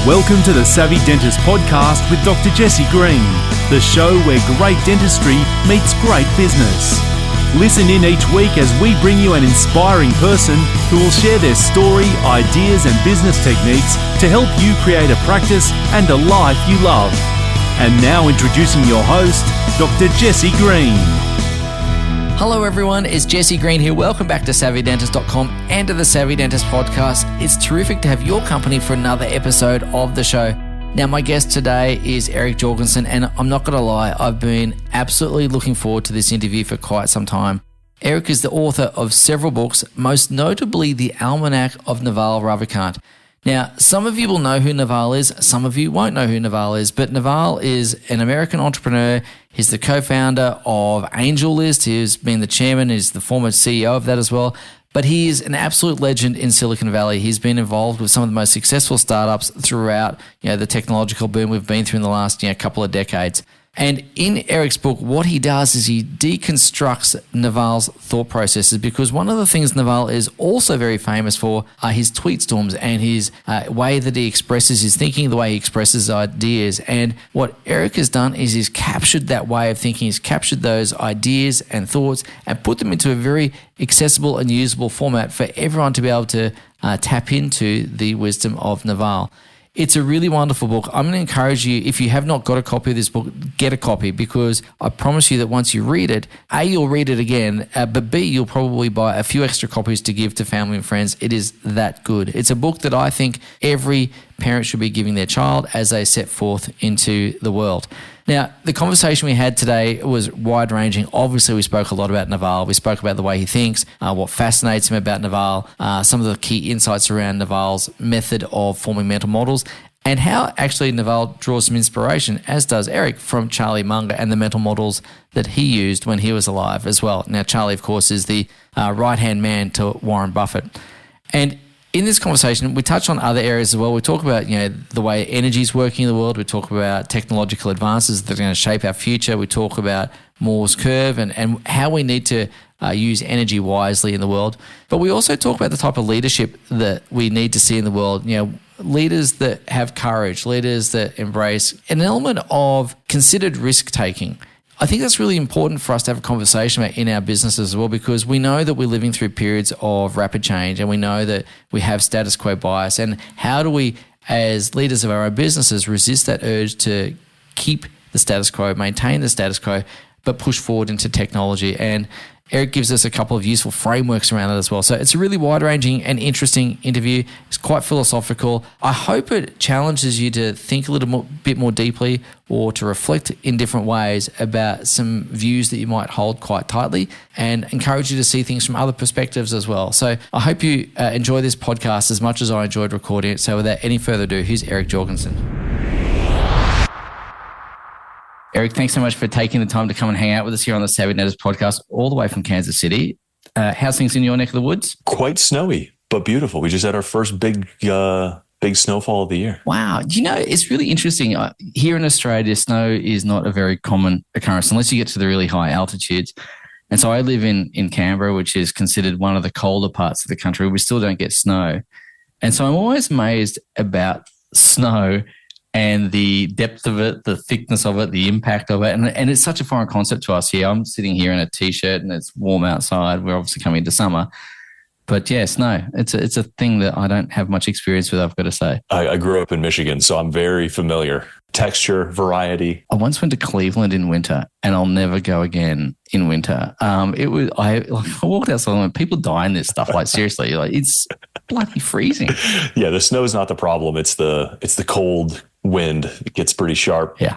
Welcome to the Savvy Dentist podcast with Dr. Jesse Green, the show where great dentistry meets great business. Listen in each week as we bring you an inspiring person who will share their story, ideas and business techniques to help you create a practice and a life you love. And now introducing your host, Dr. Jesse Green. Hello everyone, it's Jesse Green here. Welcome back to SavvyDentist.com and to the Savvy Dentist podcast. It's terrific to have your company for another episode of the show. Now, my guest today is Eric Jorgenson, and I'm not going to lie, I've been absolutely looking forward to this interview for quite some time. Eric is the author of several books, most notably the Almanac of Naval, Ravikant. Now, some of you will know who Naval is, some of you won't know who Naval is, but Naval is an American entrepreneur. He's the co-founder of AngelList. He's been the chairman, he's the former CEO of that as well. But he is an absolute legend in Silicon Valley. He's been involved with some of the most successful startups throughout, the technological boom we've been through in the last, couple of decades. And in Eric's book, what he does is he deconstructs Naval's thought processes, because one of the things Naval is also very famous for are his tweet storms and his way that he expresses his thinking, the way he expresses ideas. And what Eric has done is he's captured that way of thinking, he's captured those ideas and thoughts and put them into a very accessible and usable format for everyone to be able to tap into the wisdom of Naval. It's a really wonderful book. I'm going to encourage you, if you have not got a copy of this book, get a copy, because I promise you that once you read it, A, you'll read it again, but B, you'll probably buy a few extra copies to give to family and friends. It is that good. It's a book that I think every parent should be giving their child as they set forth into the world. Now, the conversation we had today was wide-ranging. Obviously, we spoke a lot about Naval. We spoke about the way he thinks, what fascinates him about Naval, some of the key insights around Naval's method of forming mental models, and how actually Naval draws some inspiration, as does Eric, from Charlie Munger and the mental models that he used when he was alive as well. Now, Charlie, of course, is the right-hand man to Warren Buffett. And in this conversation, we touch on other areas as well. We talk about, the way energy is working in the world. We talk about technological advances that are going to shape our future. We talk about Moore's curve and how we need to use energy wisely in the world. But we also talk about the type of leadership that we need to see in the world. Leaders that have courage, leaders that embrace an element of considered risk-taking. I think that's really important for us to have a conversation about in our businesses as well, because we know that we're living through periods of rapid change and we know that we have status quo bias. And how do we, as leaders of our own businesses, resist that urge to keep the status quo, maintain the status quo, but push forward into technology? And Eric gives us a couple of useful frameworks around it as well. So it's a really wide-ranging and interesting interview. It's quite philosophical. I hope it challenges you to think a little bit more deeply, or to reflect in different ways about some views that you might hold quite tightly, and encourage you to see things from other perspectives as well. So I hope you enjoy this podcast as much as I enjoyed recording it. So without any further ado, here's Eric Jorgenson. Eric, thanks so much for taking the time to come and hang out with us here on the Savvy Dentist podcast, all the way from Kansas City. How's things in your neck of the woods? Quite snowy, but beautiful. We just had our first big snowfall of the year. Wow. It's really interesting. Here in Australia, snow is not a very common occurrence unless you get to the really high altitudes. And so I live in Canberra, which is considered one of the colder parts of the country. We still don't get snow. And so I'm always amazed about snow and the depth of it, the thickness of it, the impact of it. And it's such a foreign concept to us here. I'm sitting here in a T-shirt and it's warm outside. We're obviously coming into summer. But yeah, snow, it's a thing that I don't have much experience with, I've got to say. I grew up in Michigan, so I'm very familiar. Texture, variety. I once went to Cleveland in winter, and I'll never go again in winter. I walked outside and people die in this stuff. Like seriously, it's bloody freezing. Yeah, the snow is not the problem. It's the cold wind. It gets pretty sharp. Yeah.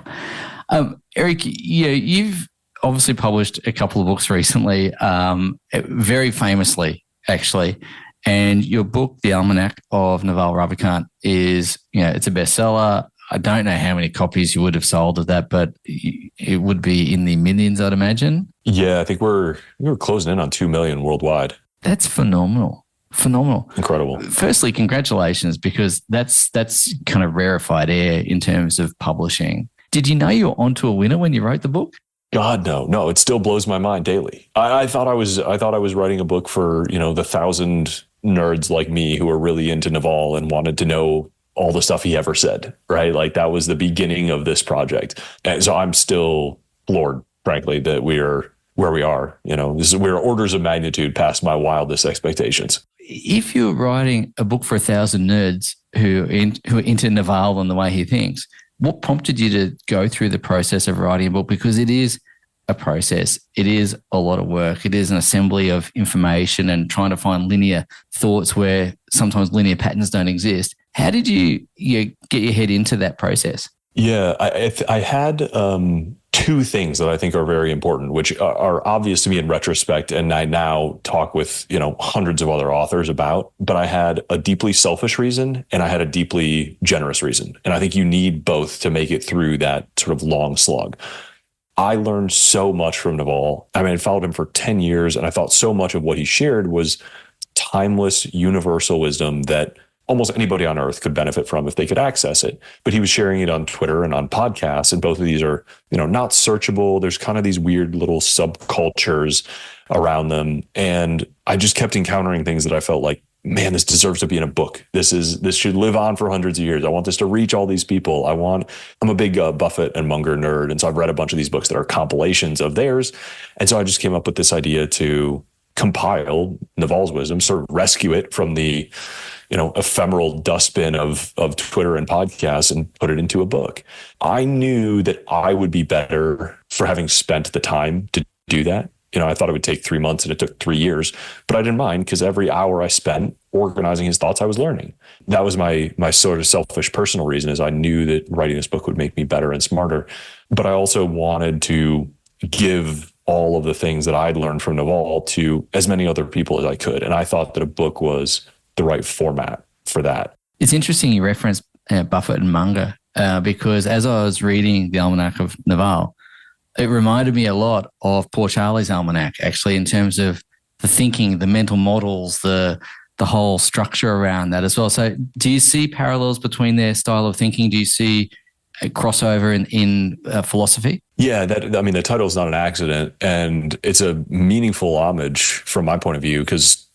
Eric, you've obviously published a couple of books recently, very famously, actually. And your book, The Almanac of Naval Ravikant, is, it's a bestseller. I don't know how many copies you would have sold of that, but it would be in the millions, I'd imagine. Yeah, I think we were closing in on 2 million worldwide. That's phenomenal. Phenomenal. Incredible. Firstly, congratulations, because that's kind of rarefied air in terms of publishing. Did you know you were onto a winner when you wrote the book? God, no, it still blows my mind daily. I thought I was writing a book for, the 1,000 nerds like me who are really into Naval and wanted to know all the stuff he ever said, right? Like that was the beginning of this project. And so I'm still floored, frankly, that we're where we are. We're orders of magnitude past my wildest expectations. If you're writing a book for 1,000 nerds who are into Naval and the way he thinks, what prompted you to go through the process of writing a book? Because it is a process. It is a lot of work. It is an assembly of information and trying to find linear thoughts where sometimes linear patterns don't exist. How did you get your head into that process? Yeah, I had two things that I think are very important, which are obvious to me in retrospect, and I now talk with hundreds of other authors about. But I had a deeply selfish reason, and I had a deeply generous reason, and I think you need both to make it through that sort of long slog. I learned so much from Naval. I mean, I followed him for 10 years, and I thought so much of what he shared was timeless, universal wisdom that almost anybody on earth could benefit from if they could access it. But he was sharing it on Twitter and on podcasts, and both of these are, not searchable. There's kind of these weird little subcultures around them. And I just kept encountering things that I felt like, man, this deserves to be in a book. This should live on for hundreds of years. I want this to reach all these people. I'm a big Buffett and Munger nerd. And so I've read a bunch of these books that are compilations of theirs. And so I just came up with this idea to compile Naval's wisdom, sort of rescue it from the ephemeral dustbin of Twitter and podcasts and put it into a book. I knew that I would be better for having spent the time to do that. I thought it would take 3 months and it took 3 years, but I didn't mind because every hour I spent organizing his thoughts, I was learning. That was my sort of selfish personal reason, is I knew that writing this book would make me better and smarter. But I also wanted to give all of the things that I'd learned from Naval to as many other people as I could. And I thought that a book was the right format for that. It's interesting you referenced Buffett and Munger because as I was reading the Almanac of Naval, it reminded me a lot of Poor Charlie's Almanac, actually, in terms of the thinking, the mental models, the whole structure around that as well. So do you see parallels between their style of thinking? Do you see a crossover in philosophy? Yeah, the title is not an accident, and it's a meaningful homage from my point of view, because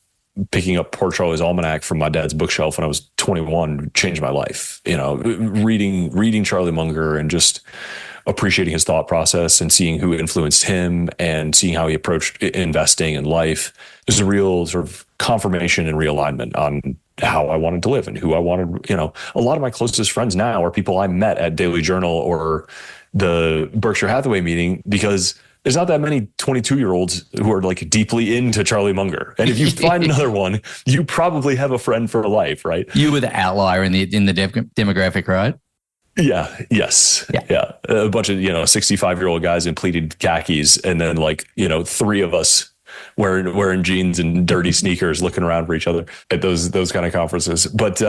picking up Poor Charlie's Almanac from my dad's bookshelf when I was 21 changed my life. Reading Charlie Munger and just appreciating his thought process and seeing who influenced him and seeing how he approached investing in life is a real sort of confirmation and realignment on how I wanted to live and who I wanted. A lot of my closest friends now are people I met at Daily Journal or the Berkshire Hathaway meeting, because there's not that many 22-year-olds who are like deeply into Charlie Munger. And if you find another one, you probably have a friend for life, right? You were the outlier in the demographic, right? Yeah. Yes. Yeah. A bunch of, 65-year-old guys in pleated khakis. And then 3 of us wearing jeans and dirty sneakers, looking around for each other at those kind of conferences. But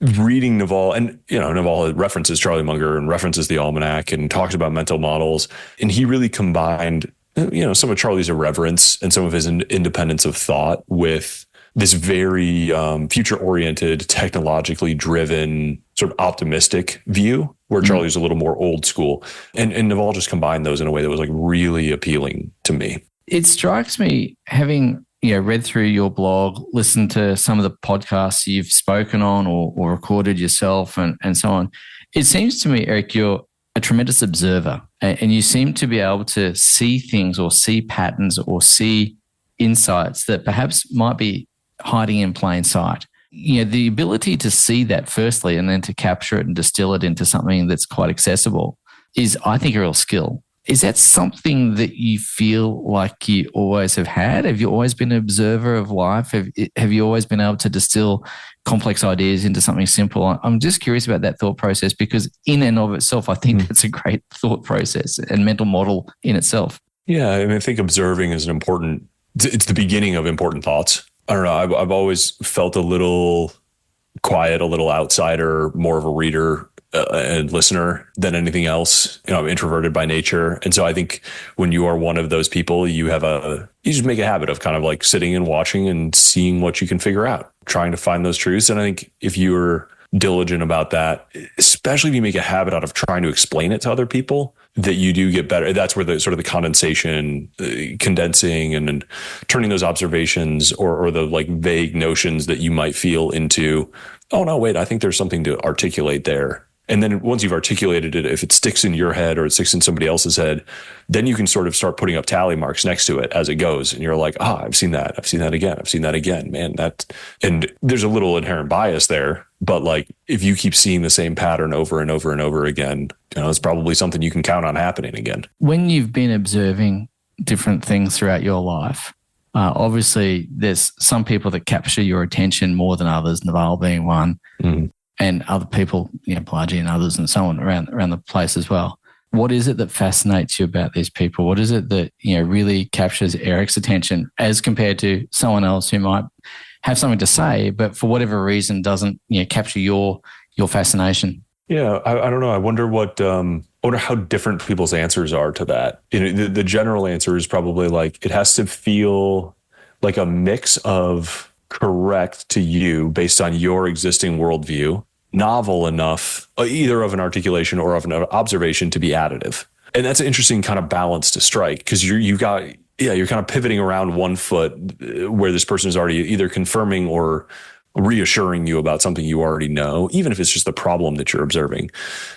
reading Naval, and Naval references Charlie Munger and references the Almanac and talks about mental models, and he really combined some of Charlie's irreverence and some of his independence of thought with this very future-oriented, technologically driven, sort of optimistic view, where Charlie's a little more old school, and Naval just combined those in a way that was really appealing to me. It strikes me, having read through your blog, listened to some of the podcasts you've spoken on or recorded yourself and so on. It seems to me, Eric, you're a tremendous observer, and you seem to be able to see things or see patterns or see insights that perhaps might be hiding in plain sight. The ability to see that firstly and then to capture it and distill it into something that's quite accessible is, I think, a real skill. Is that something that you feel like you always have had? Have you always been an observer of life? Have you always been able to distill complex ideas into something simple? I'm just curious about that thought process, because in and of itself, I think that's a great thought process and mental model in itself. Yeah, I think observing is it's the beginning of important thoughts. I don't know. I've always felt a little quiet, a little outsider, more of a reader and listener than anything else. I'm introverted by nature. And so I think when you are one of those people, you just make a habit of kind of like sitting and watching and seeing what you can figure out, trying to find those truths. And I think if you're diligent about that, especially if you make a habit out of trying to explain it to other people, that you do get better. That's where the sort of the condensation, condensing and turning those observations or the like vague notions that you might feel into, oh no, wait, I think there's something to articulate there. And then once you've articulated it, if it sticks in your head or it sticks in somebody else's head, then you can sort of start putting up tally marks next to it as it goes. And you're like, I've seen that. I've seen that again. I've seen that again, man. And there's a little inherent bias there, but like if you keep seeing the same pattern over and over and over again, it's probably something you can count on happening again. When you've been observing different things throughout your life, obviously there's some people that capture your attention more than others, Naval being one. Mm-hmm. And other people, Pelagie and others and so on around the place as well. What is it that fascinates you about these people? What is it that, really captures Eric's attention as compared to someone else who might have something to say, but for whatever reason doesn't, capture your fascination? Yeah, I don't know. I wonder how different people's answers are to that. The general answer is probably like, it has to feel like a mix of correct to you based on your existing worldview, novel enough, either of an articulation or of an observation to be additive. And that's an interesting kind of balance to strike, because you're kind of pivoting around one foot where this person is already either confirming or reassuring you about something you already know, even if it's just the problem that you're observing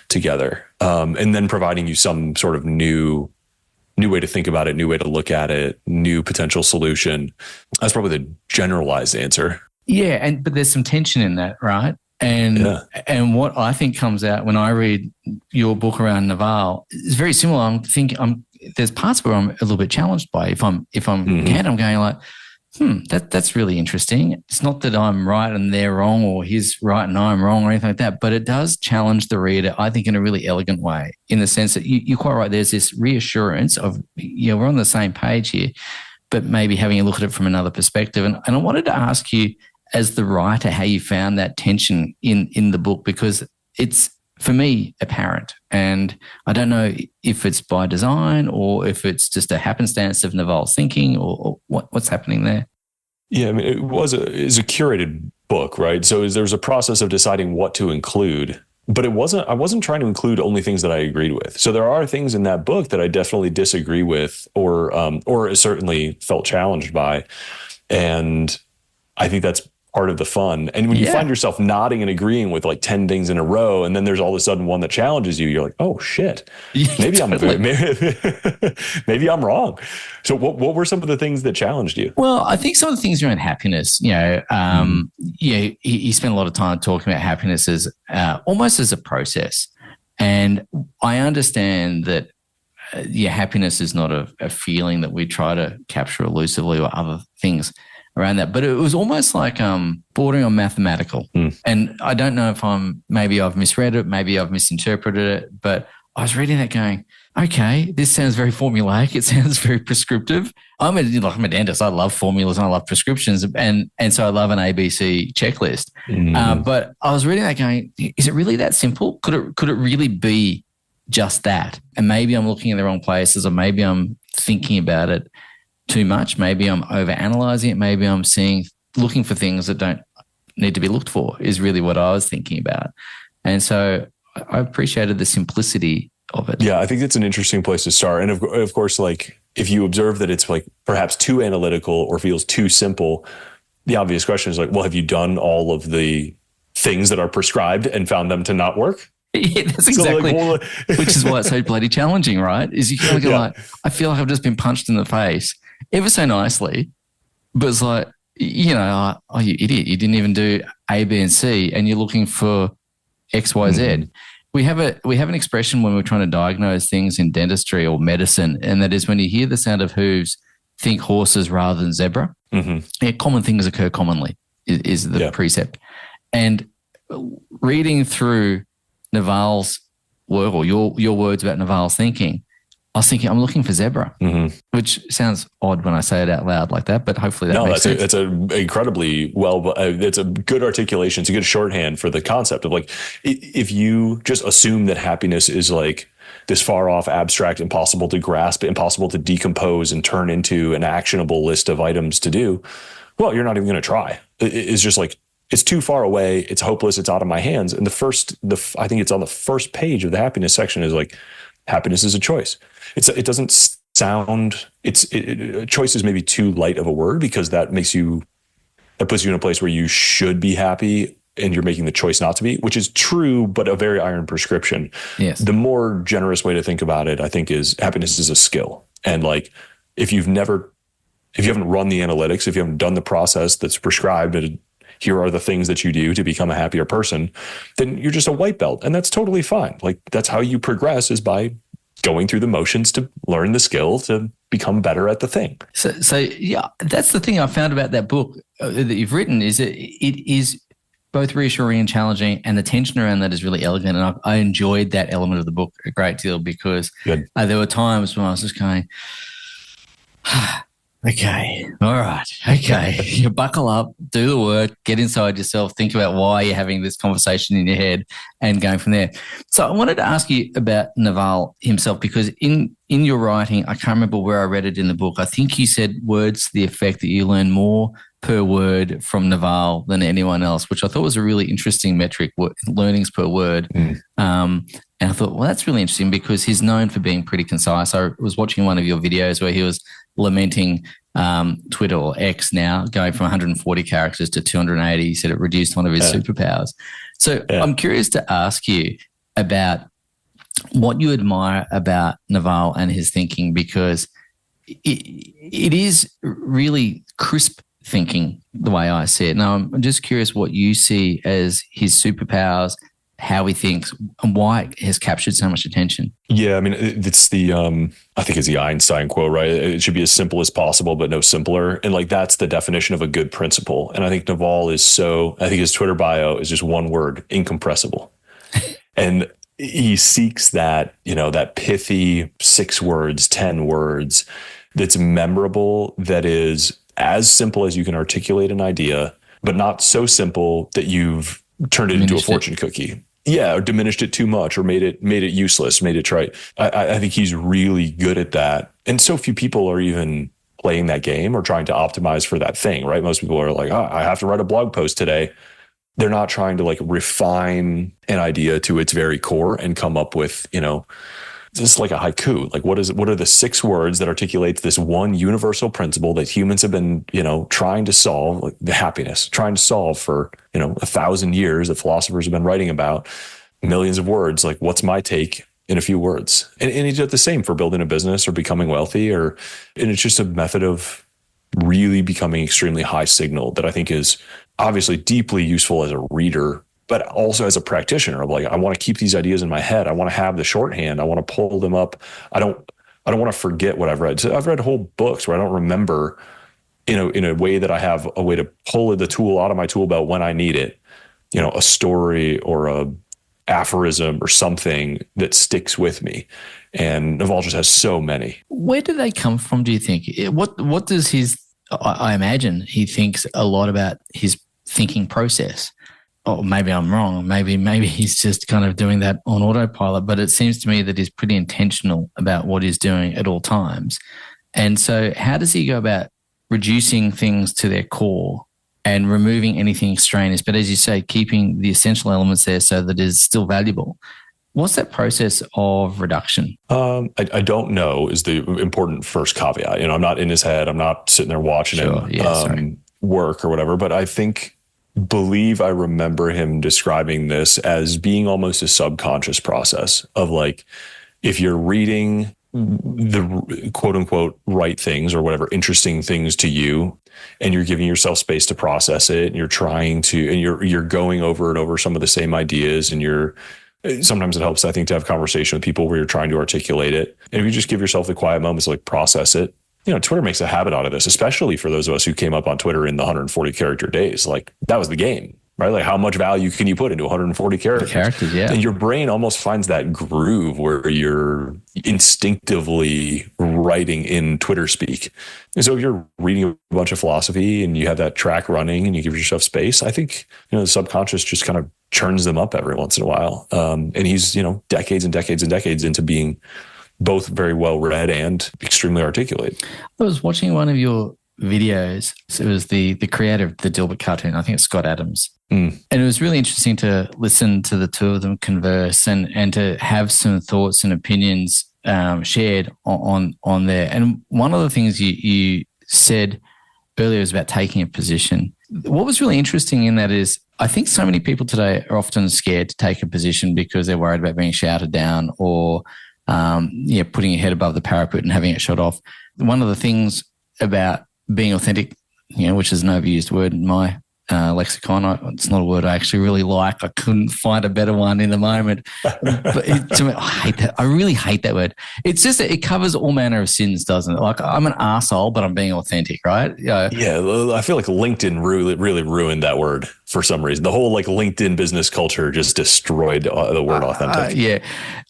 together. And then providing you some sort of new way to think about it, new way to look at it, new potential solution. That's probably the generalized answer. Yeah. But there's some tension in that, right? And what I think comes out when I read your book around Naval is very similar. There's parts where I'm a little bit challenged by. If I'm candid, I'm going like, that's really interesting. It's not that I'm right and they're wrong, or he's right and I'm wrong, or anything like that, but it does challenge the reader, I think, in a really elegant way, in the sense that you're quite right. There's this reassurance of, we're on the same page here, but maybe having a look at it from another perspective. And I wanted to ask you, as the writer, how you found that tension in the book, because it's, for me, apparent. And I don't know if it's by design or if it's just a happenstance of Naval's thinking or what's happening there. Yeah, I mean, it's a curated book, right? So there was a process of deciding what to include, but I wasn't trying to include only things that I agreed with. So there are things in that book that I definitely disagree with or certainly felt challenged by. And I think that's part of the fun. And when you find yourself nodding and agreeing with like 10 things in a row, and then there's all of a sudden one that challenges you, you're like, oh shit, maybe I'm wrong. So what were some of the things that challenged you? Well, I think some of the things around happiness, he spent a lot of time talking about happiness as almost as a process. And I understand that happiness is not a feeling that we try to capture elusively or other things around that, but it was almost like bordering on mathematical. And I don't know if maybe I've misread it, maybe I've misinterpreted it, but I was reading that going, okay, this sounds very formulaic. It sounds very prescriptive. I'm a dentist. I love formulas and I love prescriptions, and so I love an ABC checklist. But I was reading that going, is it really that simple? Could it really be just that? And maybe I'm looking in the wrong places, or maybe I'm thinking about it too much. Maybe I'm overanalyzing it. Maybe I'm looking for things that don't need to be looked for, is really what I was thinking about. And so I appreciated the simplicity of it. Yeah, I think it's an interesting place to start. And of course, like if you observe that it's like perhaps too analytical or feels too simple, the obvious question is like, well, have you done all of the things that are prescribed and found them to not work? Yeah, that's exactly, which is why it's so bloody challenging, right? Is you kind of go like, I feel like I've just been punched in the face ever so nicely, but it's like, oh, you idiot, you didn't even do A, B, and C, and you're looking for X, Y, Z. We have an expression when we're trying to diagnose things in dentistry or medicine, and that is when you hear the sound of hooves, think horses rather than zebra. Common things occur commonly is the precept. And reading through Naval's work, or your words about Naval's thinking, I was thinking, I'm looking for zebra, which sounds odd when I say it out loud like that, but hopefully that makes sense. That's an incredibly it's a good articulation. It's a good shorthand for the concept of like, if you just assume that happiness is like this far off, abstract, impossible to grasp, impossible to decompose and turn into an actionable list of items to do, well, you're not even going to try. It's just like, it's too far away. It's hopeless. It's out of my hands. And I think it's on the first page of the happiness section is like, happiness is a choice. It doesn't sound, choice is maybe too light of a word because that puts you in a place where you should be happy and you're making the choice not to be, which is true, but a very iron prescription. Yes. The more generous way to think about it, I think, is happiness is a skill. And like, if you haven't run the analytics, if you haven't done the process that's prescribed, and here are the things that you do to become a happier person, then you're just a white belt. And that's totally fine. Like, that's how you progress, is by going through the motions to learn the skill to become better at the thing. So yeah, that's the thing I found about that book that you've written, is that it is both reassuring and challenging, and the tension around that is really elegant. And I enjoyed that element of the book a great deal, because there were times when I was just going, okay, all right, okay, you buckle up, do the work, get inside yourself, think about why you're having this conversation in your head, and going from there. So I wanted to ask you about Naval himself, because in your writing, I can't remember where I read it in the book, I think you said words to the effect that you learn more per word from Naval than anyone else, which I thought was a really interesting metric, learnings per word. And I thought, well, that's really interesting, because he's known for being pretty concise. I was watching one of your videos where he was lamenting Twitter, or X now, going from 140 characters to 280. He said it reduced one of his superpowers. So I'm curious to ask you about what you admire about Naval and his thinking, because it is really crisp thinking, the way I see it. Now, I'm just curious what you see as his superpowers, how he thinks, and why it has captured so much attention. Yeah, I mean, it's I think it's the Einstein quote, right? It should be as simple as possible, but no simpler. And like, that's the definition of a good principle. And I think Naval I think his Twitter bio is just one word: incompressible. And he seeks that, that pithy 6 words, 10 words, that's memorable, that is as simple as you can articulate an idea, but not so simple that you've turned it into a fortune cookie. Yeah, or diminished it too much, or made it useless, made it trite. I think he's really good at that. And so few people are even playing that game or trying to optimize for that thing, right? Most people are like, I have to write a blog post today. They're not trying to like refine an idea to its very core and come up with, just like a haiku. Like, what are the 6 words that articulates this one universal principle that humans have been, trying to solve, like the happiness, trying to solve for, 1,000 years, that philosophers have been writing about, millions of words. Like, what's my take in a few words? And he did the same for building a business or becoming wealthy, and it's just a method of really becoming extremely high signal that I think is obviously deeply useful as a reader, but also as a practitioner of like, I want to keep these ideas in my head. I want to have the shorthand. I want to pull them up. I don't want to forget what I've read. So I've read whole books where I don't remember, in a way that I have a way to pull the tool out of my tool belt when I need it, a story or a aphorism or something that sticks with me. And Naval just has so many. Where do they come from, do you think? What does I imagine he thinks a lot about his thinking process. Oh, maybe I'm wrong. Maybe he's just kind of doing that on autopilot, but it seems to me that he's pretty intentional about what he's doing at all times. And so how does he go about reducing things to their core and removing anything extraneous, but as you say, keeping the essential elements there so that it is still valuable? What's that process of reduction? I don't know is the important first caveat. I'm not in his head. I'm not sitting there watching him work or whatever, but I believe I remember him describing this as being almost a subconscious process of like, if you're reading the quote unquote right things or whatever interesting things to you, and you're giving yourself space to process it, and you're trying to, and you're going over and over some of the same ideas, and sometimes it helps, I think, to have conversation with people where you're trying to articulate it. And if you just give yourself the quiet moments to like process it, Twitter makes a habit out of this, especially for those of us who came up on Twitter in the 140 character days. Like, that was the game, right? Like, how much value can you put into 140 characters? Yeah. And your brain almost finds that groove where you're instinctively writing in Twitter speak. And so if you're reading a bunch of philosophy and you have that track running and you give yourself space, I think, the subconscious just kind of churns them up every once in a while. And he's, decades and decades and decades into being both very well read and extremely articulate. I was watching one of your videos. So it was the creator of the Dilbert cartoon. I think it's Scott Adams. And it was really interesting to listen to the two of them converse and to have some thoughts and opinions shared on there. And one of the things you said earlier was about taking a position. What was really interesting in that is I think so many people today are often scared to take a position because they're worried about being shouted down or putting your head above the parapet and having it shot off. One of the things about being authentic, which is an overused word in my lexicon. It's not a word I actually really like. I couldn't find a better one in the moment. But to me, I hate that. I really hate that word. It's just that it covers all manner of sins, doesn't it? Like I'm an arsehole, but I'm being authentic, right? Yeah, I feel like LinkedIn really ruined that word for some reason. The whole like LinkedIn business culture just destroyed the word authentic. Yeah.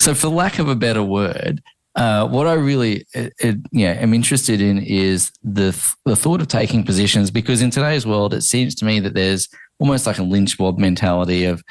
So for lack of a better word, what I really am interested in is the thought of taking positions, because in today's world, it seems to me that there's almost like a lynch mob mentality of,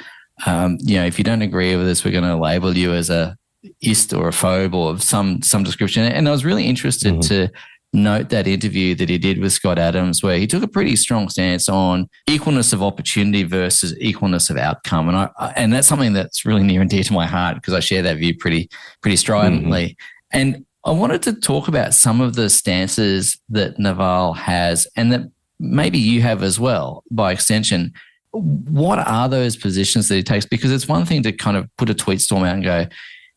if you don't agree with us, we're going to label you as a ist or a phobe or of some description. And I was really interested to note that interview that he did with Scott Adams, where he took a pretty strong stance on equalness of opportunity versus equalness of outcome. And that's something that's really near and dear to my heart because I share that view pretty stridently. And I wanted to talk about some of the stances that Naval has and that maybe you have as well, by extension. What are those positions that he takes? Because it's one thing to kind of put a tweet storm out and go,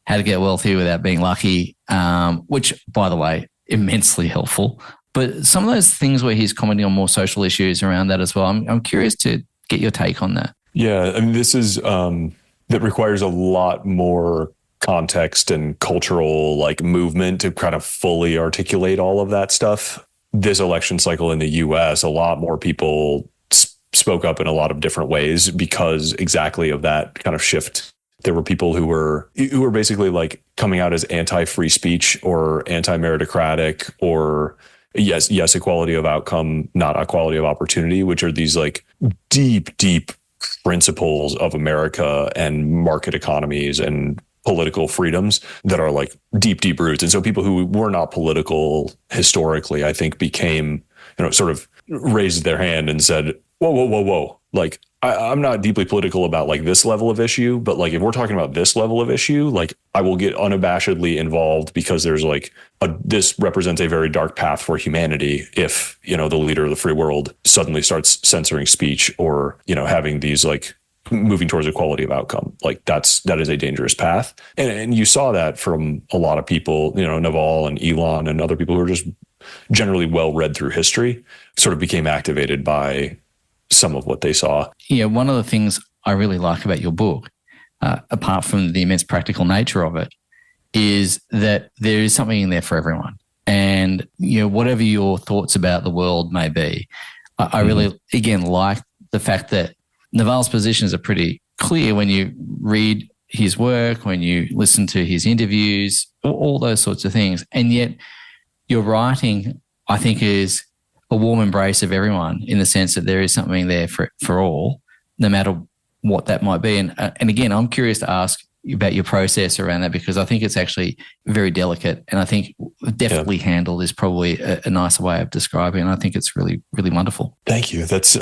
how to get wealthy without being lucky, which, by the way, immensely helpful. But some of those things where he's commenting on more social issues around that as well, I'm curious to get your take on that. Yeah, I mean, this is that requires a lot more context and cultural like movement to kind of fully articulate all of that stuff. This election cycle in the US, a lot more people spoke up in a lot of different ways because exactly of that kind of shift. There were people who were basically like coming out as anti-free speech or anti-meritocratic or yes, equality of outcome, not equality of opportunity, which are these like deep principles of America and market economies and political freedoms that are like deep roots. And so people who were not political historically, I think became, sort of raised their hand and said, whoa. Like, I'm not deeply political about like this level of issue, but like if we're talking about this level of issue, like I will get unabashedly involved because there's like this represents a very dark path for humanity if, the leader of the free world suddenly starts censoring speech or, having these like moving towards equality of outcome. Like that is a dangerous path. And you saw that from a lot of people, Naval and Elon and other people who are just generally well read through history sort of became activated by some of what they saw. Yeah, one of the things I really like about your book, apart from the immense practical nature of it, is that there is something in there for everyone. And, whatever your thoughts about the world may be, I really, again, like the fact that Naval's positions are pretty clear when you read his work, when you listen to his interviews, all those sorts of things. And yet your writing, I think, is a warm embrace of everyone in the sense that there is something there for all, no matter what that might be. And again, I'm curious to ask about your process around that because I think it's actually very delicate and I think definitely handled is probably a nicer way of describing it. And I think it's really, really wonderful. Thank you. That's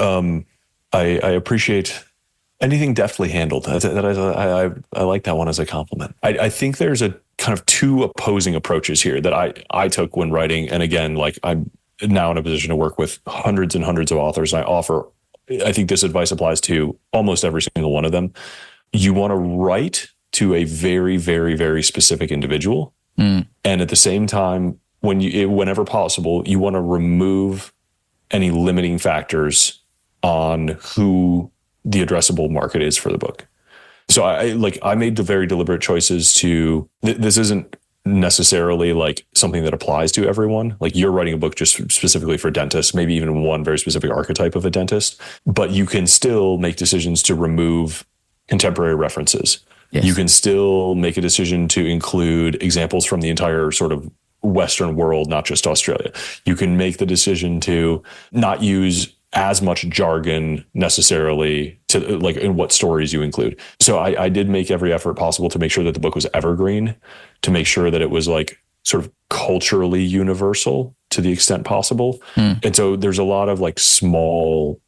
I appreciate anything deftly handled. I like that one as a compliment. I think there's a kind of two opposing approaches here that I took when writing. And again, like I'm now in a position to work with hundreds and hundreds of authors. And I think this advice applies to almost every single one of them. You want to write to a very, very, very specific individual. And at the same time, whenever possible, you want to remove any limiting factors on who the addressable market is for the book. So I made the very deliberate choices to, this isn't necessarily like something that applies to everyone. Like you're writing a book just specifically for dentists, maybe even one very specific archetype of a dentist, but you can still make decisions to remove contemporary references. Yes. You can still make a decision to include examples from the entire sort of Western world, not just Australia. You can make the decision to not use as much jargon necessarily to like in what stories you include. So I did make every effort possible to make sure that the book was evergreen, to make sure that it was like sort of culturally universal to the extent possible. And so there's a lot of like small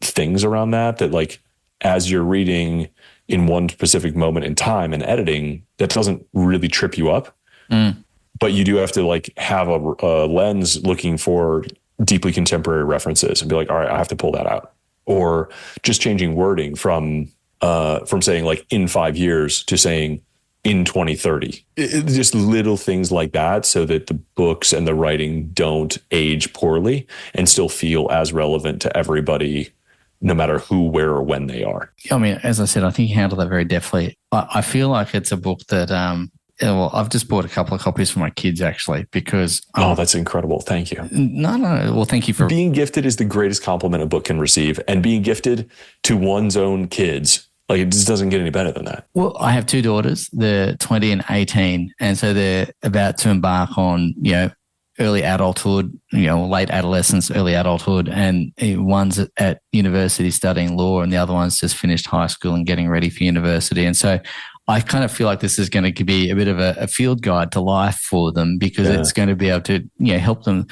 things around that like as you're reading in one specific moment in time and editing, that doesn't really trip you up. But you do have to like have a lens looking for deeply contemporary references and be like, all right, I have to pull that out. Or just changing wording from saying like in 5 years to saying in 2030. Just little things like that so that the books and the writing don't age poorly and still feel as relevant to everybody, no matter who, where, or when they are. I mean, as I said, I think you handled that very deftly. I feel like it's a book that, well, I've just bought a couple of copies for my kids actually because... Oh, that's incredible. Thank you. No. Well, thank you for... Being gifted is the greatest compliment a book can receive, and being gifted to one's own kids, like it just doesn't get any better than that. Well, I have two daughters. They're 20 and 18, and so they're about to embark on, early adulthood, late adolescence, early adulthood, and one's at university studying law and the other one's just finished high school and getting ready for university. And so I kind of feel like this is going to be a bit of a field guide to life for them because it's going to be able to, help them,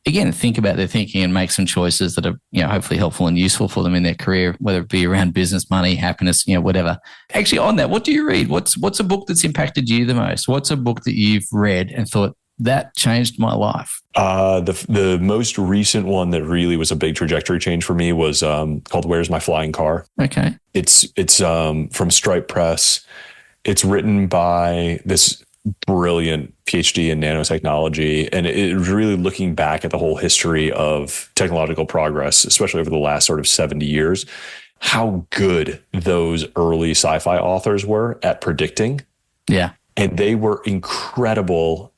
again, think about their thinking and make some choices that are, hopefully helpful and useful for them in their career, whether it be around business, money, happiness, whatever. Actually, on that, what do you read? What's a book that's impacted you the most? What's a book that you've read and thought, that changed my life? The most recent one that really was a big trajectory change for me was called Where's My Flying Car? Okay. It's from Stripe Press. It's written by this brilliant PhD in nanotechnology. And it was really looking back at the whole history of technological progress, especially over the last sort of 70 years, how good those early sci-fi authors were at predicting. Yeah. And they were incredible.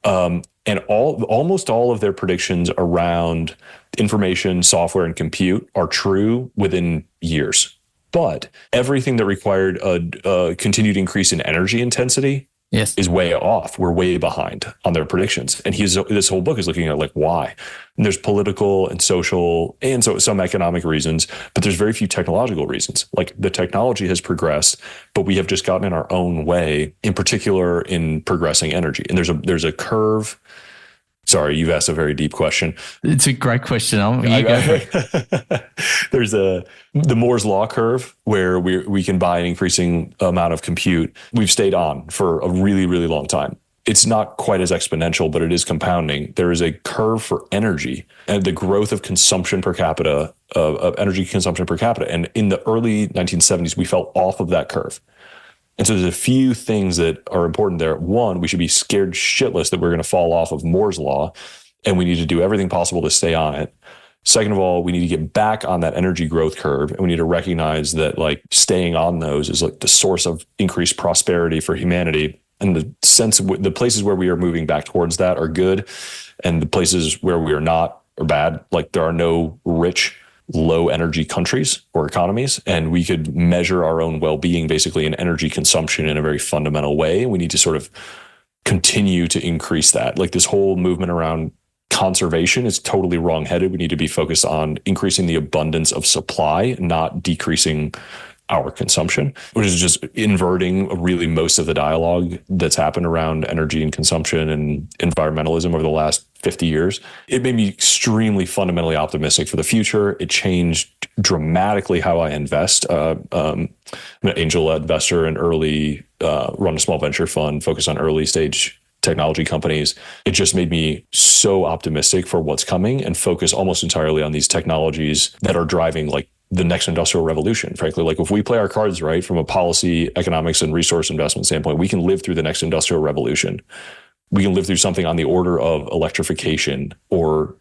And almost all of their predictions around information, software, and compute are true within years. But everything that required a continued increase in energy intensity is way off. We're way behind on their predictions. And this whole book is looking at like why. And there's political and social and so some economic reasons, but there's very few technological reasons. Like the technology has progressed, but we have just gotten in our own way, in particular in progressing energy. And there's a curve. Sorry, you've asked a very deep question. It's a great question. There's the Moore's Law curve where we can buy an increasing amount of compute. We've stayed on for a really, really long time. It's not quite as exponential, but it is compounding. There is a curve for energy and the growth of consumption per capita, of energy consumption per capita. And in the early 1970s, we fell off of that curve. And so there's a few things that are important there. One, we should be scared shitless that we're going to fall off of Moore's Law, and we need to do everything possible to stay on it. Second of all, we need to get back on that energy growth curve, and we need to recognize that like staying on those is like the source of increased prosperity for humanity. And the places where we are moving back towards that are good, and the places where we are not are bad. Like there are no rich, low energy countries or economies, and we could measure our own well-being basically in energy consumption in a very fundamental way. We need to sort of continue to increase that. Like this whole movement around conservation is totally wrong-headed. We need to be focused on increasing the abundance of supply, not decreasing our consumption, which is just inverting really most of the dialogue that's happened around energy and consumption and environmentalism over the last 50 years. It made me extremely fundamentally optimistic for the future. It changed dramatically how I invest. I'm an angel investor and run a small venture fund focused on early stage technology companies. It just made me so optimistic for what's coming and focus almost entirely on these technologies that are driving like the next industrial revolution. Frankly, like if we play our cards right from a policy, economics, and resource investment standpoint, we can live through the next industrial revolution. We can live through something on the order of electrification or,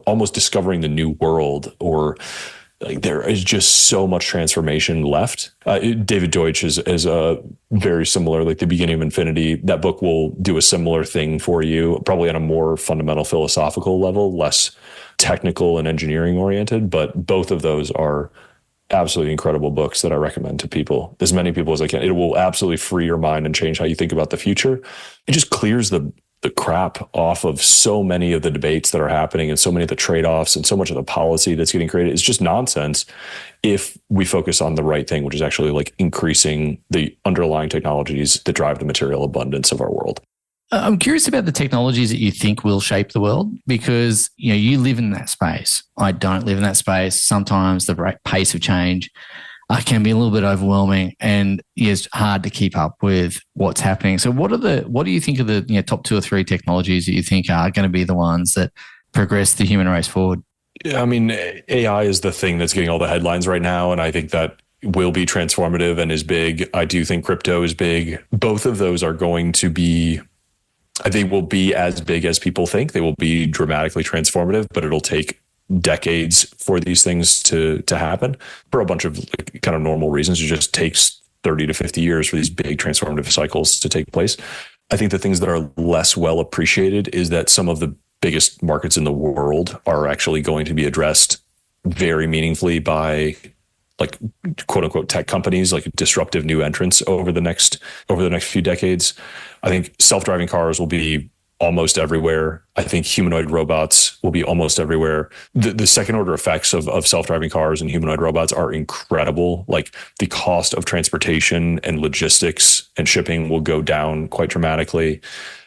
almost discovering the new world, or like there is just so much transformation left. David Deutsch is very similar, like The Beginning of Infinity. That book will do a similar thing for you, probably on a more fundamental philosophical level, less technical and engineering oriented, but both of those are absolutely incredible books that I recommend to people, as many people as I can. It will absolutely free your mind and change how you think about the future. It just clears the crap off of so many of the debates that are happening and so many of the trade-offs and so much of the policy that's getting created. It's just nonsense if we focus on the right thing, which is actually like increasing the underlying technologies that drive the material abundance of our world. I'm curious about the technologies that you think will shape the world, because you live in that space. I don't live in that space. Sometimes the pace of change can be a little bit overwhelming, and it's hard to keep up with what's happening. So what do you think of the top 2 or 3 technologies that you think are going to be the ones that progress the human race forward? Yeah, I mean, AI is the thing that's getting all the headlines right now, and I think that will be transformative and is big. I do think crypto is big. Both of those are going to be, they will be as big as people think. They will be dramatically transformative, but it'll take decades for these things to happen for a bunch of kind of normal reasons. It just takes 30 to 50 years for these big transformative cycles to take place. I think the things that are less well appreciated is that some of the biggest markets in the world are actually going to be addressed very meaningfully by quote unquote tech companies, like disruptive new entrants over the next few decades. I think self-driving cars will be almost everywhere. I think humanoid robots will be almost everywhere. The second order effects of self-driving cars and humanoid robots are incredible. Like the cost of transportation and logistics and shipping will go down quite dramatically.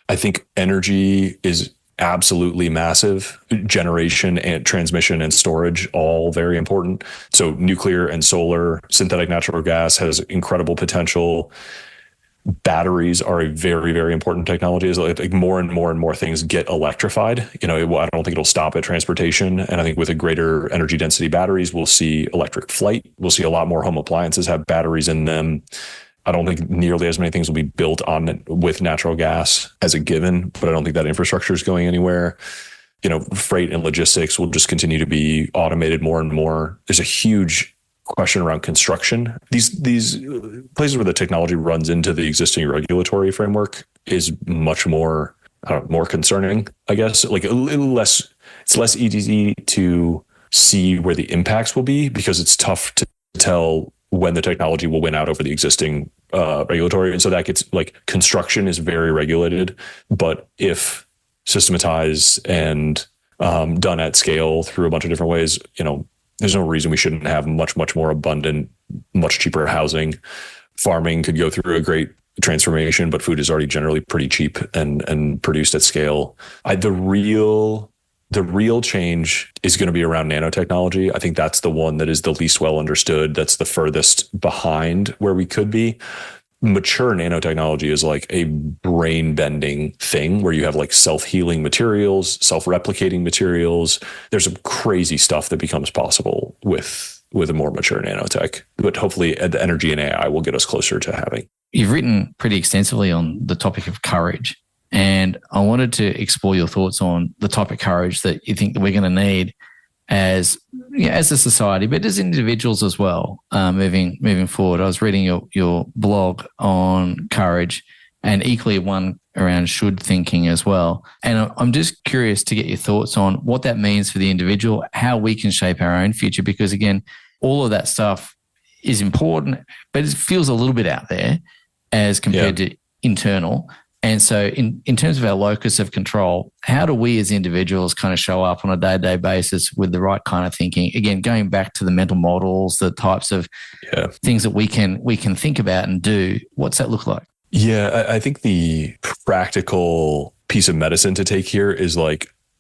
I think energy is absolutely massive. Generation and transmission and storage, all very important. So nuclear and solar, synthetic natural gas has incredible potential. Batteries are a very, very important technology. As like more and more things get electrified, I don't think it'll stop at transportation. And I think with a greater energy density batteries, we'll see electric flight. We'll see a lot more home appliances have batteries in them. I don't think nearly as many things will be built with natural gas as a given, but I don't think that infrastructure is going anywhere. Freight and logistics will just continue to be automated more and more. There's a huge question around construction. These places where the technology runs into the existing regulatory framework is much more concerning, I guess. Like a little less, it's less easy to see where the impacts will be because it's tough to tell when the technology will win out over the existing regulatory. And so that gets construction is very regulated, but if systematized and done at scale through a bunch of different ways, there's no reason we shouldn't have much more abundant, much cheaper housing. Farming could go through a great transformation, but food is already generally pretty cheap and produced at scale. The real change is going to be around nanotechnology. I think that's the one that is the least well understood. That's the furthest behind where we could be. Mature nanotechnology is like a brain bending thing where you have self-healing materials, self-replicating materials. There's some crazy stuff that becomes possible with a more mature nanotech, but hopefully the energy and AI will get us closer to having. You've written pretty extensively on the topic of courage. And I wanted to explore your thoughts on the type of courage that you think that we're going to need as a society, but as individuals as well, moving forward. I was reading your blog on courage, and equally one around should thinking as well. And I'm just curious to get your thoughts on what that means for the individual, how we can shape our own future, because again, all of that stuff is important, but it feels a little bit out there as compared to internal. And so in terms of our locus of control, how do we as individuals kind of show up on a day-to-day basis with the right kind of thinking? Again, going back to the mental models, the types of things that we can think about and do, what's that look like? Yeah, I think the practical piece of medicine to take here is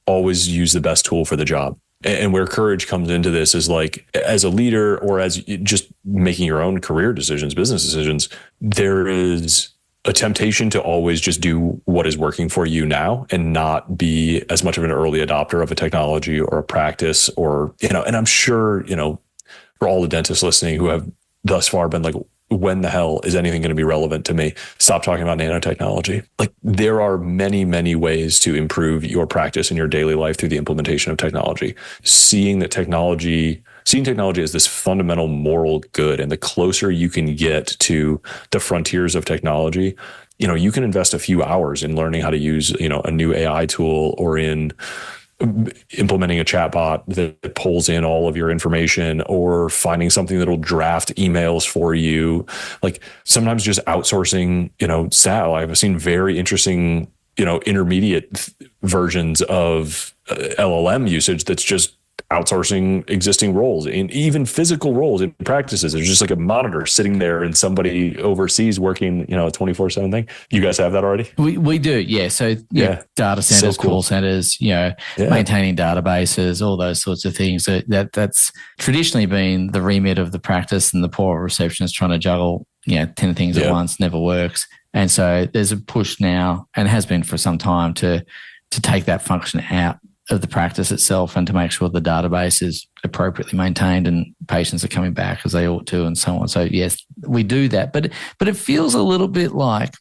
always use the best tool for the job. And where courage comes into this is as a leader or as just making your own career decisions, business decisions, there is a temptation to always just do what is working for you now and not be as much of an early adopter of a technology or a practice or, and I'm sure, for all the dentists listening who have thus far been when the hell is anything going to be relevant to me? Stop talking about nanotechnology. There are many, many ways to improve your practice in your daily life through the implementation of technology. Seeing technology as this fundamental moral good, and the closer you can get to the frontiers of technology, you can invest a few hours in learning how to use, a new AI tool or in implementing a chatbot that pulls in all of your information or finding something that'll draft emails for you. Sometimes just outsourcing, Sal. I've seen very interesting, intermediate versions of LLM usage that's just outsourcing existing roles, and even physical roles in practices. There's just like a monitor sitting there and somebody overseas working, a 24/7 thing. You guys have that already? We do, yeah. So data centers, so cool. call centers, maintaining databases, all those sorts of things. So that's traditionally been the remit of the practice, and the poor receptionist trying to juggle 10 things at once never works. And so there's a push now, and has been for some time, to take that function out of the practice itself and to make sure the database is appropriately maintained and patients are coming back as they ought to, and so on. So yes, we do that, but it feels a little bit like,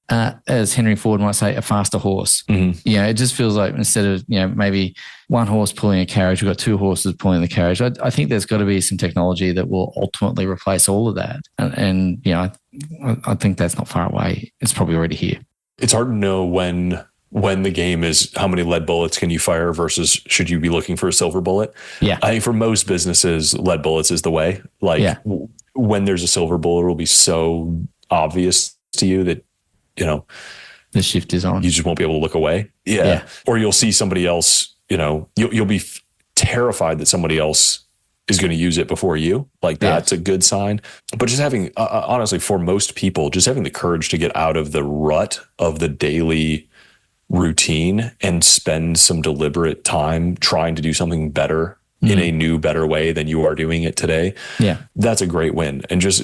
as Henry Ford might say, a faster horse. Mm-hmm. It just feels like instead of maybe one horse pulling a carriage, we've got two horses pulling the carriage. I think there's got to be some technology that will ultimately replace all of that, and I think that's not far away. It's probably already here. It's hard to know when the game is how many lead bullets can you fire versus should you be looking for a silver bullet. Yeah, I think for most businesses, lead bullets is the way. Like when there's a silver bullet, it will be so obvious to you that the shift is on. You just won't be able to look away. Yeah. Or you'll see somebody else, you'll be terrified that somebody else is going to use it before you. Like that's a good sign. But just having, honestly, for most people, just having the courage to get out of the rut of the daily routine and spend some deliberate time trying to do something better in a new, better way than you are doing it today. Yeah. That's a great win. And this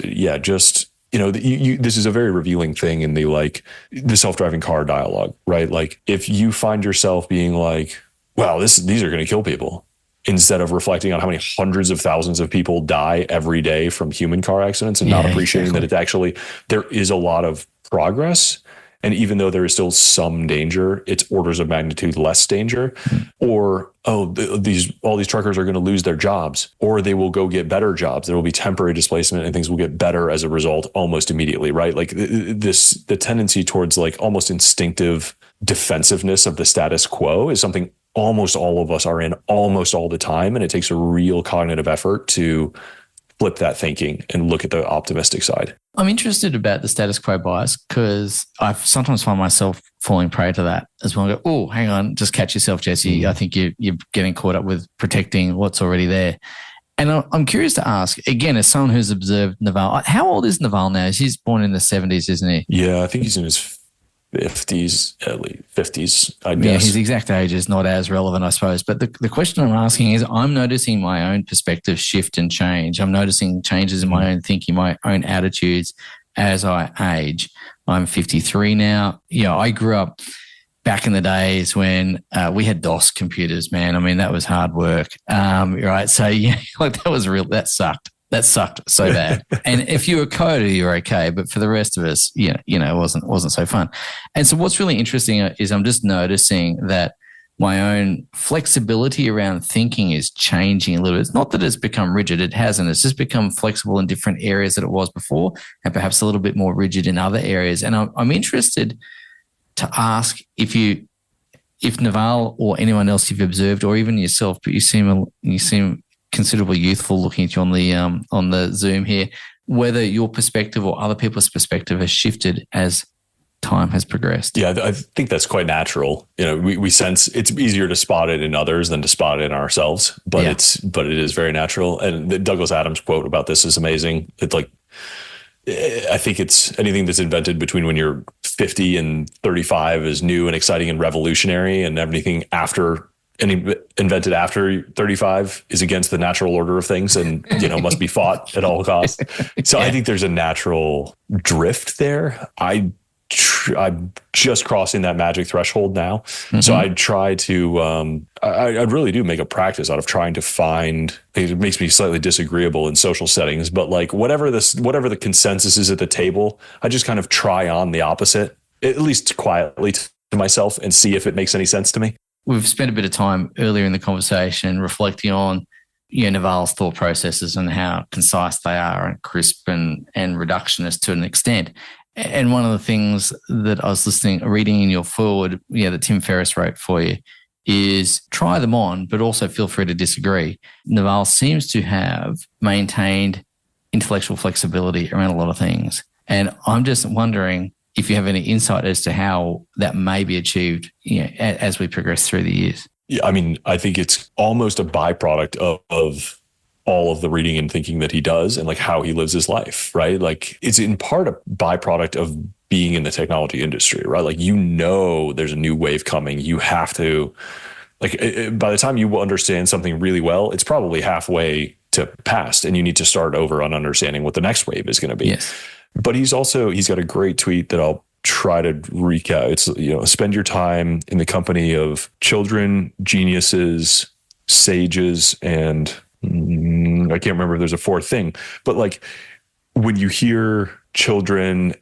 is a very revealing thing in the self-driving car dialogue, right? Like if you find yourself being like, wow, these are going to kill people, instead of reflecting on how many hundreds of thousands of people die every day from human car accidents and not appreciating that it's actually, there is a lot of progress. And even though there is still some danger, it's orders of magnitude less danger. Or, all these truckers are going to lose their jobs, or they will go get better jobs. There will be temporary displacement and things will get better as a result almost immediately, right? Like the tendency towards like almost instinctive defensiveness of the status quo is something almost all of us are in almost all the time. And it takes a real cognitive effort to flip that thinking and look at the optimistic side. I'm interested about the status quo bias because I sometimes find myself falling prey to that as well. I go, oh, hang on, just catch yourself, Jesse. I think you're getting caught up with protecting what's already there. And I'm curious to ask, again, as someone who's observed Naval, how old is Naval now? He's born in the 70s, isn't he? Yeah, I think he's in his 50s, at least 50s, I guess. Yeah, his exact age is not as relevant, I suppose. But the question I'm asking is, I'm noticing my own perspective shift and change. I'm noticing changes in my own thinking, my own attitudes as I age. I'm 53 now. I grew up back in the days when we had DOS computers, man. I mean, that was hard work, right? So, that was real. That sucked. That sucked so bad. And if you were a coder, you're okay. But for the rest of us, it wasn't so fun. And so what's really interesting is I'm just noticing that my own flexibility around thinking is changing a little bit. It's not that it's become rigid. It hasn't. It's just become flexible in different areas that it was before, and perhaps a little bit more rigid in other areas. And I'm interested to ask if Naval or anyone else you've observed, or even yourself, but you seem considerably youthful looking at you on the Zoom here, whether your perspective or other people's perspective has shifted as time has progressed. Yeah, I think that's quite natural. We sense it's easier to spot it in others than to spot it in ourselves, but it is very natural. And the Douglas Adams quote about this is amazing. It's like, I think it's anything that's invented between when you're 50 and 35 is new and exciting and revolutionary, and everything invented after 35 is against the natural order of things and, must be fought at all costs. So I think there's a natural drift there. I'm just crossing that magic threshold now. Mm-hmm. So I try to, I really do make a practice out of trying to find, it makes me slightly disagreeable in social settings, but like whatever the consensus is at the table, I just kind of try on the opposite, at least quietly to myself, and see if it makes any sense to me. We've spent a bit of time earlier in the conversation reflecting on Naval's thought processes and how concise they are and crisp and reductionist to an extent. And one of the things that I was reading in your forward, that Tim Ferriss wrote for you, is try them on, but also feel free to disagree. Naval seems to have maintained intellectual flexibility around a lot of things. And I'm just wondering if you have any insight as to how that may be achieved, as we progress through the years. Yeah, I mean, I think it's almost a byproduct of all of the reading and thinking that he does and like how he lives his life, right? Like it's in part a byproduct of being in the technology industry, right? Like, there's a new wave coming. You have to, like, by the time you understand something really well, it's probably halfway to past, and you need to start over on understanding what the next wave is going to be. Yes. But he's got a great tweet that I'll try to recap. It's, spend your time in the company of children, geniuses, sages, and I can't remember if there's a fourth thing, but like when you hear children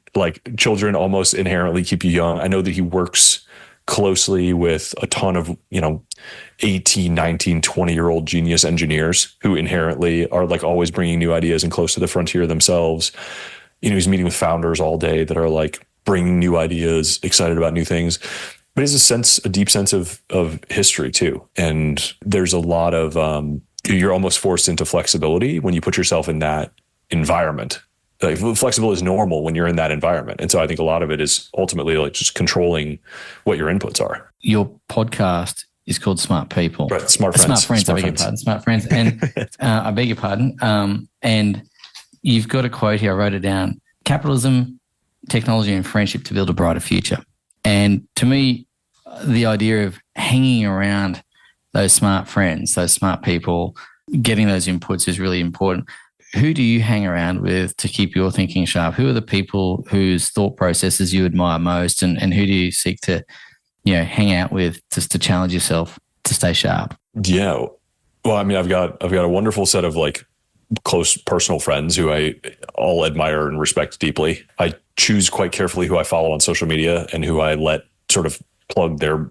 almost inherently keep you young. I know that he works closely with a ton of, 18, 19, 20-year-old genius engineers who inherently are like always bringing new ideas and close to the frontier themselves. He's meeting with founders all day that are like bringing new ideas, excited about new things. But he has a deep sense of history too. And there's a lot of, you're almost forced into flexibility when you put yourself in that environment. Like, flexible is normal when you're in that environment. And so I think a lot of it is ultimately like just controlling what your inputs are. Your podcast is called Smart People. Right. Smart Friends. I beg your pardon. Smart Friends. And I beg your pardon. And you've got a quote here. I wrote it down. Capitalism, technology, and friendship to build a brighter future. And to me, the idea of hanging around those smart friends, those smart people, getting those inputs is really important. Who do you hang around with to keep your thinking sharp? Who are the people whose thought processes you admire most, and who do you seek to, hang out with just to challenge yourself to stay sharp? Yeah. Well, I mean, I've got a wonderful set of like close personal friends who I all admire and respect deeply. I choose quite carefully who I follow on social media and who I let sort of plug their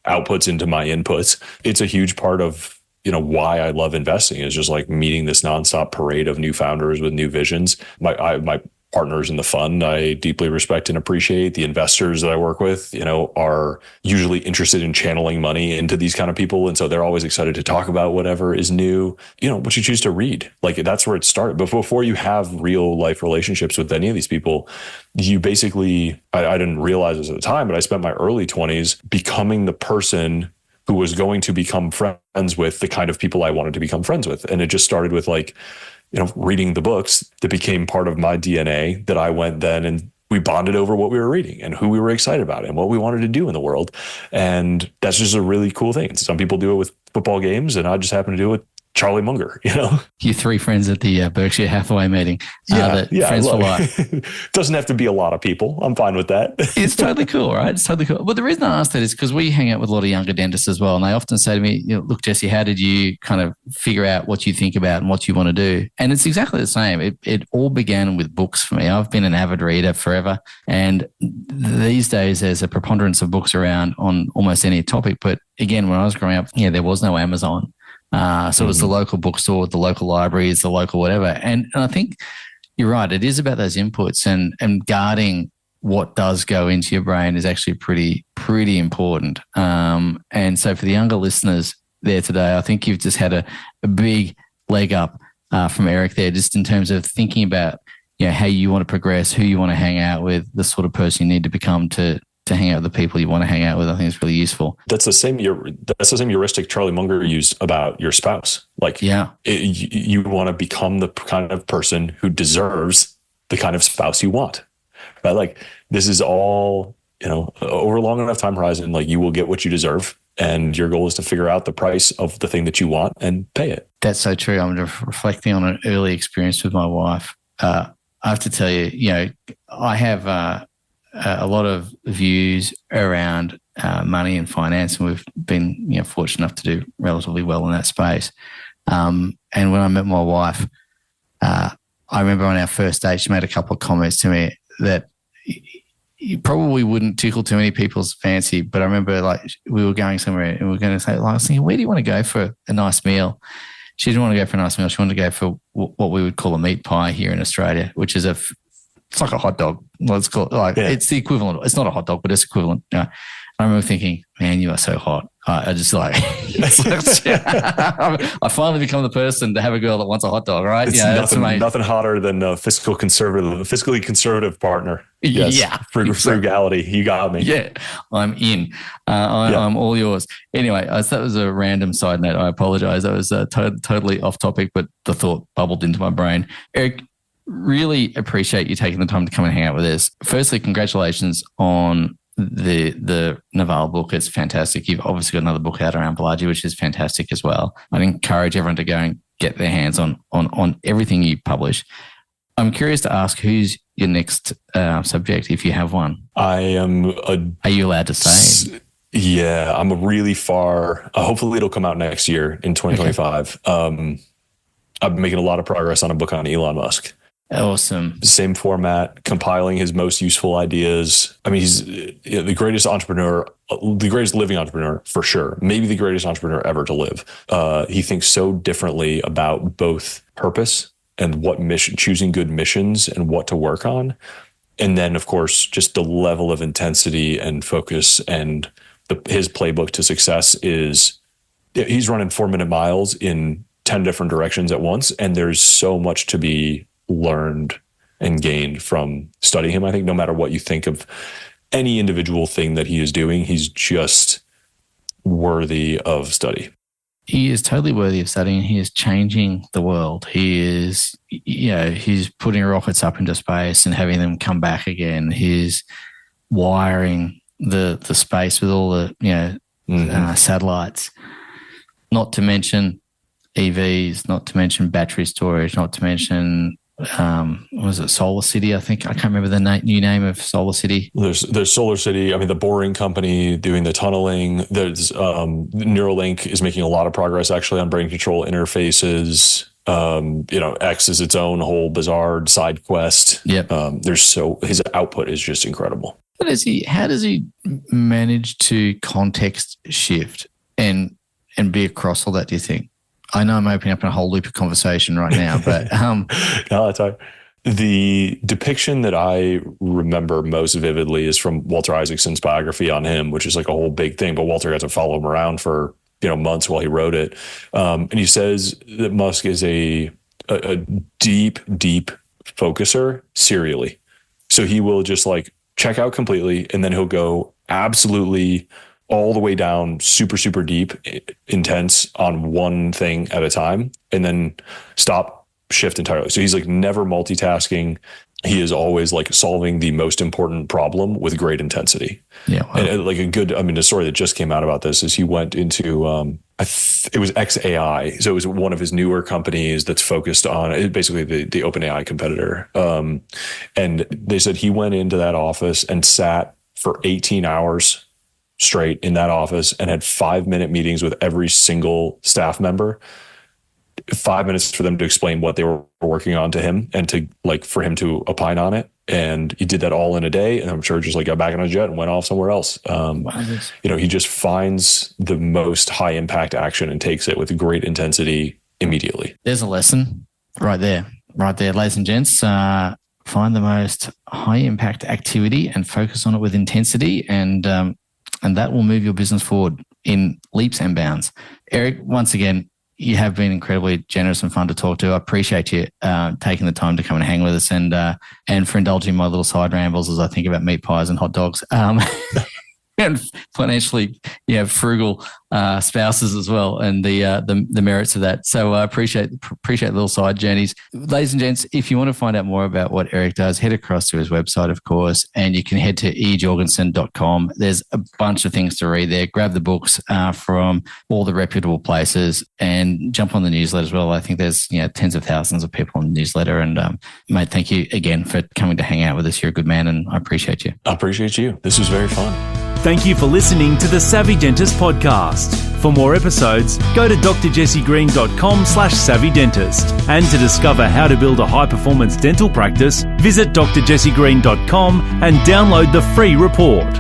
outputs into my inputs. It's a huge part of, why I love investing, is just like meeting this nonstop parade of new founders with new visions. My partners in the fund, I deeply respect and appreciate. The investors that I work with, are usually interested in channeling money into these kind of people. And so they're always excited to talk about whatever is new, what you choose to read. Like, that's where it started. But before you have real life relationships with any of these people, you basically, I didn't realize this at the time, but I spent my early 20s becoming the person who was going to become friends with the kind of people I wanted to become friends with. And it just started with like, reading the books that became part of my DNA, that I went then and we bonded over what we were reading and who we were excited about and what we wanted to do in the world. And that's just a really cool thing. Some people do it with football games, and I just happen to do it with Charlie Munger, You three friends at the Berkshire Hathaway meeting. Friends for life. Doesn't have to be a lot of people. I'm fine with that. It's totally cool, right? It's totally cool. Well, the reason I asked that is because we hang out with a lot of younger dentists as well. And they often say to me, look, Jesse, how did you kind of figure out what you think about and what you want to do? And it's exactly the same. It all began with books for me. I've been an avid reader forever. And these days there's a preponderance of books around on almost any topic. But again, when I was growing up, there was no Amazon. So it was the local bookstore, the local libraries, the local whatever. And I think you're right. It is about those inputs, and guarding what does go into your brain is actually pretty important. And so for the younger listeners there today, I think you've just had a big leg up from Eric there, just in terms of thinking about how you want to progress, who you want to hang out with, the sort of person you need to become to hang out with the people you want to hang out with. I think it's really useful. That's the same heuristic Charlie Munger used about your spouse. Like, you want to become the kind of person who deserves the kind of spouse you want. Right? Like, this is all, over a long enough time horizon, like, you will get what you deserve. And your goal is to figure out the price of the thing that you want and pay it. That's so true. I'm reflecting on an early experience with my wife. I have to tell you, I have a lot of views around money and finance, and we've been fortunate enough to do relatively well in that space. And when I met my wife, I remember on our first date, she made a couple of comments to me that you probably wouldn't tickle too many people's fancy, but I remember like we were going somewhere and we were going to say, I was thinking, where do you want to go for a nice meal? She didn't want to go for a nice meal. She wanted to go for what we would call a meat pie here in Australia, which is it's like a hot dog. Let's call it it's the equivalent. It's not a hot dog, but it's equivalent. I remember thinking, man, you are so hot. I just like, I finally become the person to have a girl that wants a hot dog, right? It's nothing hotter than a fiscally conservative partner. Yes. Yeah. Frugality. You got me. Yeah. I'm in. I'm all yours. Anyway, that was a random side note. I apologize. That was totally off topic, but the thought bubbled into my brain. Eric, really appreciate you taking the time to come and hang out with us. Firstly, congratulations on the Naval book. It's fantastic. You've obviously got another book out around Balaji, which is fantastic as well. I'd encourage everyone to go and get their hands on everything you publish. I'm curious to ask, who's your next subject, if you have one? Are you allowed to say? Yeah, I'm really far. Hopefully it'll come out next year in 2025. Okay. I'm making a lot of progress on a book on Elon Musk. Awesome. Same format, compiling his most useful ideas. I mean, he's the greatest entrepreneur, the greatest living entrepreneur for sure. Maybe the greatest entrepreneur ever to live. He thinks so differently about both purpose and choosing good missions and what to work on. And then, of course, just the level of intensity and focus and his playbook to success is he's running 4-minute miles in 10 different directions at once. And there's so much to be learned and gained from studying him. I think no matter what you think of any individual thing that he is doing, he's just worthy of study. He is totally worthy of studying. He is changing the world. He is, he's putting rockets up into space and having them come back again. He's wiring the space with all the, satellites, not to mention EVs, not to mention battery storage, not to mention was it Solar City? I can't remember the new name of Solar City. There's Solar City. I mean, the Boring Company doing the tunneling. There's Neuralink is making a lot of progress actually on brain control interfaces. X is its own whole bizarre side quest. Yep. His output is just incredible. How does he manage to context shift and be across all that, do you think? I know I'm opening up a whole loop of conversation right now, but no, that's all right. The depiction that I remember most vividly is from Walter Isaacson's biography on him, which is like a whole big thing, but Walter got to follow him around for months while he wrote it. And he says that Musk is a deep focuser serially. So he will just like check out completely, and then he'll go absolutely all the way down, super, super deep, intense on one thing at a time, and then stop, shift entirely. So he's like never multitasking. He is always like solving the most important problem with great intensity. Yeah. Wow. And like the story that just came out about this is he went into, it was XAI. So it was one of his newer companies that's focused on basically the OpenAI competitor. And they said he went into that office and sat for 18 hours straight in that office and had 5-minute meetings with every single staff member, 5 minutes for them to explain what they were working on to him and to for him to opine on it. And he did that all in a day. And I'm sure just got back on a jet and went off somewhere else. He just finds the most high impact action and takes it with great intensity immediately. There's a lesson right there, ladies and gents. Find the most high impact activity and focus on it with intensity, and that will move your business forward in leaps and bounds. Eric, once again, you have been incredibly generous and fun to talk to. I appreciate you taking the time to come and hang with us, and for indulging my little side rambles as I think about meat pies and hot dogs. And financially, frugal spouses as well, and the merits of that. So I appreciate little side journeys. Ladies and gents, if you want to find out more about what Eric does, head across to his website, of course, and you can head to ejorgenson.com. There's a bunch of things to read there. Grab the books from all the reputable places and jump on the newsletter as well. I think there's tens of thousands of people on the newsletter. And mate, thank you again for coming to hang out with us. You're a good man, and I appreciate you. I appreciate you. This was very fun. Thank you for listening to the Savvy Dentist podcast. For more episodes, go to drjessegreen.com/savvydentist. And to discover how to build a high-performance dental practice, visit drjessegreen.com and download the free report.